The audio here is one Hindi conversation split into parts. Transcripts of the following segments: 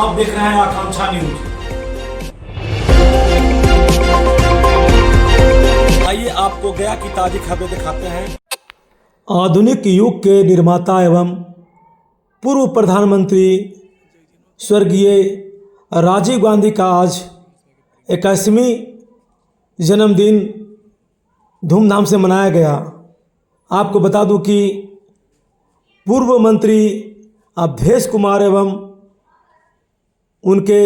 आप देख रहे हैं आकांक्षा न्यूज। आइए आपको गया की ताजी खबरें दिखाते हैं। आधुनिक युग के निर्माता एवं पूर्व प्रधानमंत्री स्वर्गीय राजीव गांधी का आज 81वीं जन्मदिन धूमधाम से मनाया गया। आपको बता दूं कि पूर्व मंत्री अवधेश कुमार एवं उनके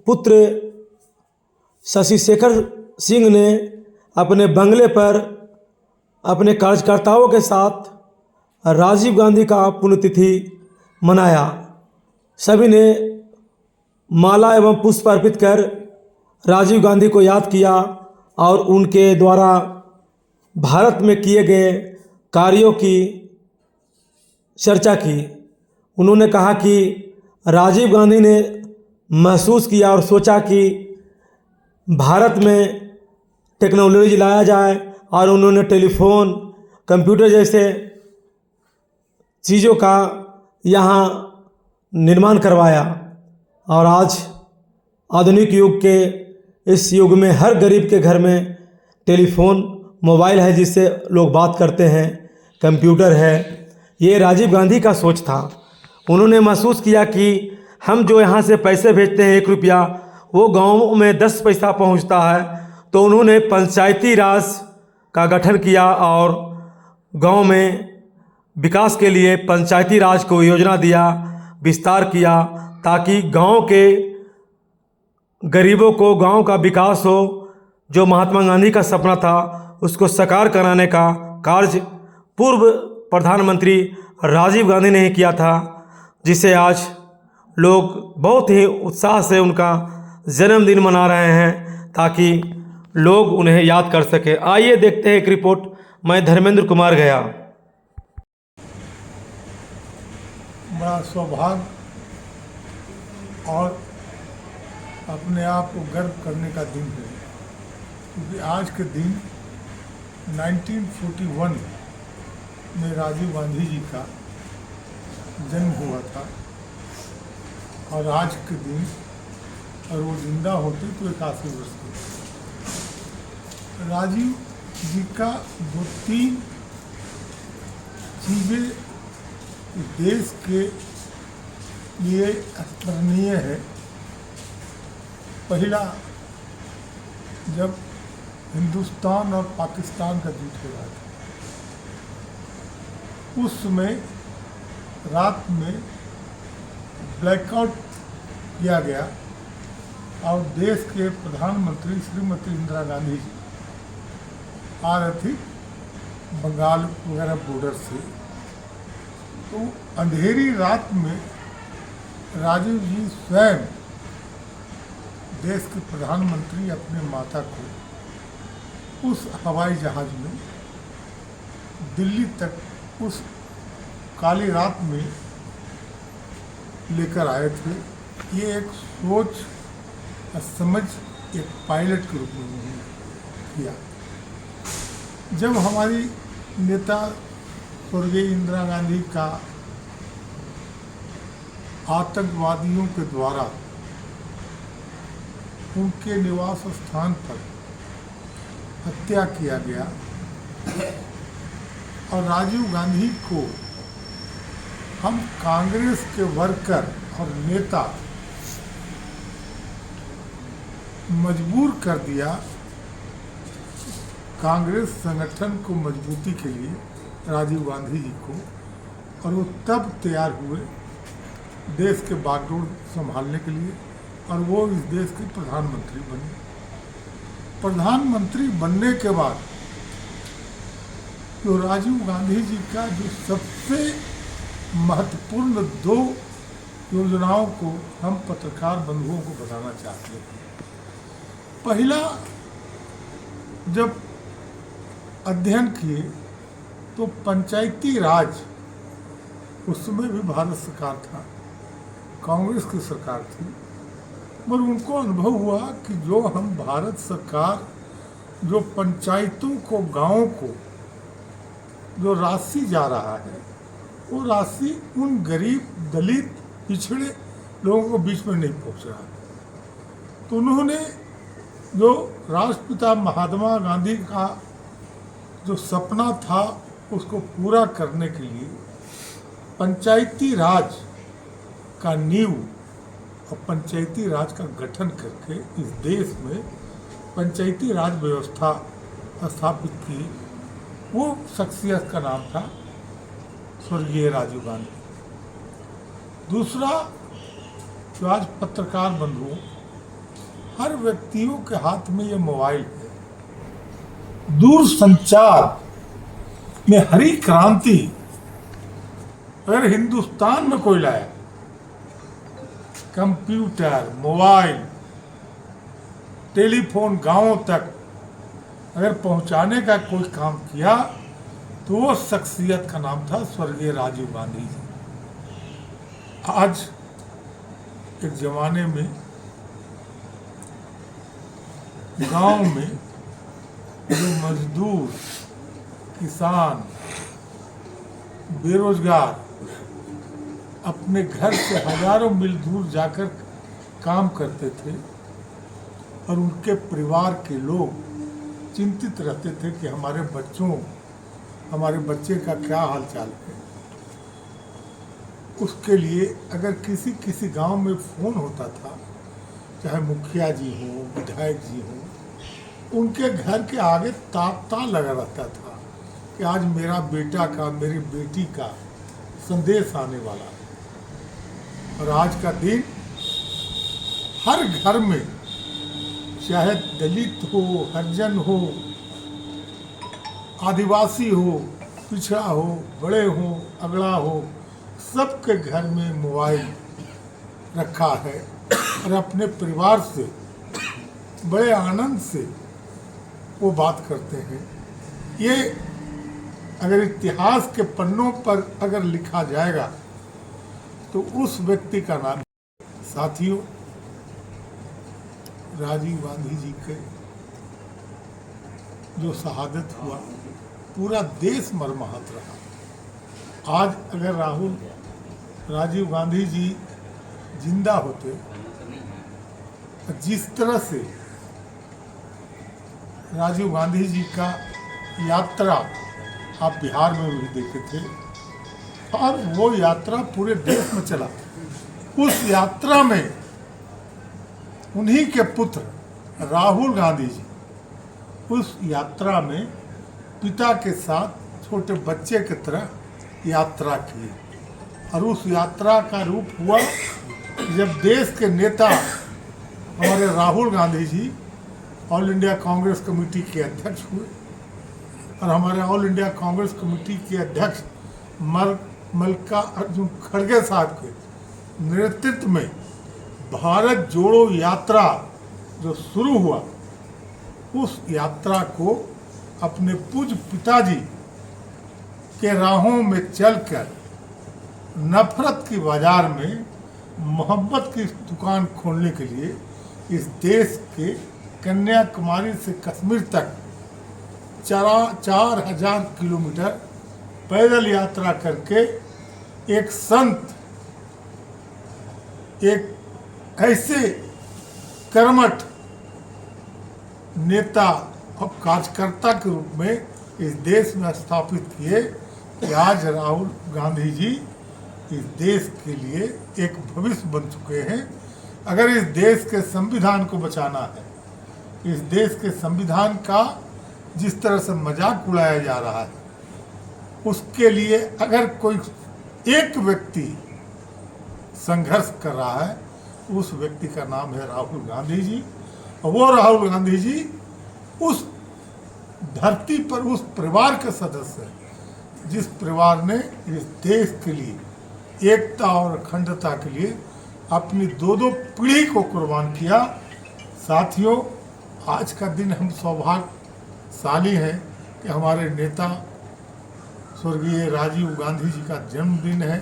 पुत्र शशि शेखर सिंह ने अपने बंगले पर अपने कार्यकर्ताओं के साथ राजीव गांधी का पुण्यतिथि मनाया। सभी ने माला एवं पुष्प अर्पित कर राजीव गांधी को याद किया और उनके द्वारा भारत में किए गए कार्यों की चर्चा की। उन्होंने कहा कि राजीव गांधी ने महसूस किया और सोचा कि भारत में टेक्नोलॉजी लाया जाए और उन्होंने टेलीफोन, कंप्यूटर जैसे चीज़ों का यहाँ निर्माण करवाया। और आज आधुनिक युग के इस युग में हर गरीब के घर में टेलीफोन, मोबाइल है जिससे लोग बात करते हैं, कंप्यूटर है। ये राजीव गांधी का सोच था। उन्होंने महसूस किया कि हम जो यहाँ से पैसे भेजते हैं 1 रुपया, वो गाँव में 10 पैसा पहुँचता है। तो उन्होंने पंचायती राज का गठन किया और गांव में विकास के लिए पंचायती राज को योजना दिया, विस्तार किया, ताकि गांव के गरीबों को गांव का विकास हो। जो महात्मा गांधी का सपना था उसको साकार कराने का कार्य पूर्व प्रधानमंत्री राजीव गांधी ने ही किया था, जिसे आज लोग बहुत ही उत्साह से उनका जन्मदिन मना रहे हैं ताकि लोग उन्हें याद कर सके। आइए देखते हैं एक रिपोर्ट। मैं धर्मेंद्र कुमार गया। बड़ा सौभाग्य और अपने आप को गर्व करने का दिन है, क्योंकि आज के दिन 1941 में राजीव गांधी जी का जन्म हुआ था और आज के दिन और वो जिंदा होते तो 81 वर्ष के। राजीव जी का 2-3 चीज़ें देश के लिए स्मरणीय है। पहला, जब हिंदुस्तान और पाकिस्तान का युद्ध हो रहा था, उस समय रात में ब्लैकआउट किया गया और देश के प्रधानमंत्री श्रीमती इंदिरा गांधी जी आ रही थी बंगाल वगैरह बॉर्डर से। तो अंधेरी रात में राजीव जी स्वयं देश के प्रधानमंत्री अपने माता को उस हवाई जहाज में दिल्ली तक उस काली रात में लेकर आए थे। ये एक सोच समझ एक पायलट के रूप में उन्होंने किया। जब हमारी नेता स्वर्गीय इंदिरा गांधी का आतंकवादियों के द्वारा उनके निवास स्थान पर हत्या किया गया और राजीव गांधी को हम कांग्रेस के वर्कर और नेता मजबूर कर दिया कांग्रेस संगठन को मजबूती के लिए राजीव गांधी जी को, और वो तब तैयार हुए देश के बागडोर संभालने के लिए और वो इस देश के प्रधानमंत्री बने। प्रधानमंत्री बनने के बाद तो राजीव गांधी जी का जो सबसे महत्वपूर्ण 2 योजनाओं को हम पत्रकार बंधुओं को बताना चाहते हैं। पहला, जब अध्ययन किए तो पंचायती राज, उस समय भी भारत सरकार था, कांग्रेस की सरकार थी, मगर उनको अनुभव हुआ कि जो हम भारत सरकार जो पंचायतों को, गांवों को जो राशि जा रहा है, वो राशि उन गरीब, दलित, पिछड़े लोगों को बीच में नहीं पहुंच रहा। तो उन्होंने जो राष्ट्रपिता महात्मा गांधी का जो सपना था उसको पूरा करने के लिए पंचायती राज का नींव और पंचायती राज का गठन करके इस देश में पंचायती राज व्यवस्था स्थापित की। वो शख्सियत का नाम था स्वर्गीय राजीव गांधी। दूसरा, जो आज पत्रकार बंधुओं, हर व्यक्तियों के हाथ में ये मोबाइल है। दूर संचार में हरी क्रांति अगर हिंदुस्तान में कोई लाया, कंप्यूटर, मोबाइल, टेलीफोन गांवों तक अगर पहुंचाने का कोई काम किया तो वो शख्सियत का नाम था स्वर्गीय राजीव गांधी जी। आज एक जमाने में गांव में जो मजदूर, किसान, बेरोजगार अपने घर से हजारों मील दूर जाकर काम करते थे और उनके परिवार के लोग चिंतित रहते थे कि हमारे बच्चे का क्या हाल चाल है। उसके लिए अगर किसी गांव में फ़ोन होता था, चाहे मुखिया जी हो, विधायक जी हो, उनके घर के आगे तांता लगा रहता था कि आज मेरा बेटा का, मेरी बेटी का संदेश आने वाला है। और आज का दिन हर घर में, चाहे दलित हो, हरिजन हो, आदिवासी हो, पिछड़ा हो, बड़े हो, अगड़ा हो, सबके घर में मोबाइल रखा है और अपने परिवार से बड़े आनंद से वो बात करते हैं। ये अगर इतिहास के पन्नों पर अगर लिखा जाएगा तो उस व्यक्ति का नाम, साथियों, राजीव गांधी जी के जो शहादत हुआ, पूरा देश मर्माहत रहा। आज अगर राजीव गांधी जी जिंदा होते, जिस तरह से राजीव गांधी जी का यात्रा आप बिहार में भी देखे थे और वो यात्रा पूरे देश में चला। उस यात्रा में उन्हीं के पुत्र राहुल गांधी जी उस यात्रा में पिता के साथ छोटे बच्चे की तरह यात्रा की और उस यात्रा का रूप हुआ जब देश के नेता हमारे Rahul Gandhi ji all India Congress committee के अध्यक्ष हुए और हमारे ऑल इंडिया कांग्रेस कमेटी के अध्यक्ष मल्लिकार्जुन खड़गे साहब के नेतृत्व में भारत जोड़ो यात्रा जो शुरू हुआ, उस यात्रा को अपने पूज्य पिताजी के राहों में चलकर नफरत की बाजार में मोहब्बत की दुकान खोलने के लिए इस देश के कन्याकुमारी से कश्मीर तक 4,000 किलोमीटर पैदल यात्रा करके एक संत, एक ऐसे कर्मठ नेता और कार्यकर्ता के रूप में इस देश में स्थापित किए कि आज राहुल गांधी जी इस देश के लिए एक भविष्य बन चुके हैं। अगर इस देश के संविधान को बचाना है, इस देश के संविधान का जिस तरह से मजाक उड़ाया जा रहा है, उसके लिए अगर कोई एक व्यक्ति संघर्ष कर रहा है, उस व्यक्ति का नाम है राहुल गांधी जी। और वो राहुल गांधी जी उस धरती पर उस परिवार के सदस्य हैं जिस परिवार ने इस देश के लिए एकता और अखंडता के लिए अपनी दो पीढ़ी को कुर्बान किया। साथियों, आज का दिन हम सौभाग्यशाली हैं कि हमारे नेता स्वर्गीय राजीव गांधी जी का जन्मदिन है।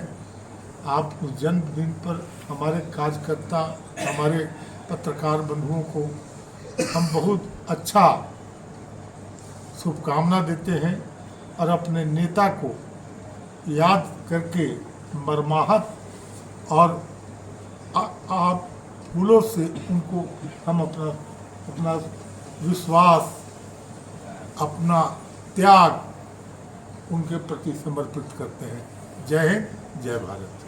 आप उस जन्मदिन पर हमारे कार्यकर्ता, हमारे पत्रकार बंधुओं को हम बहुत अच्छा शुभकामना देते हैं और अपने नेता को याद करके मर्माहत और आप फूलों से उनको हम अपना विश्वास, अपना त्याग उनके प्रति समर्पित करते हैं। जय हिंद, जय भारत।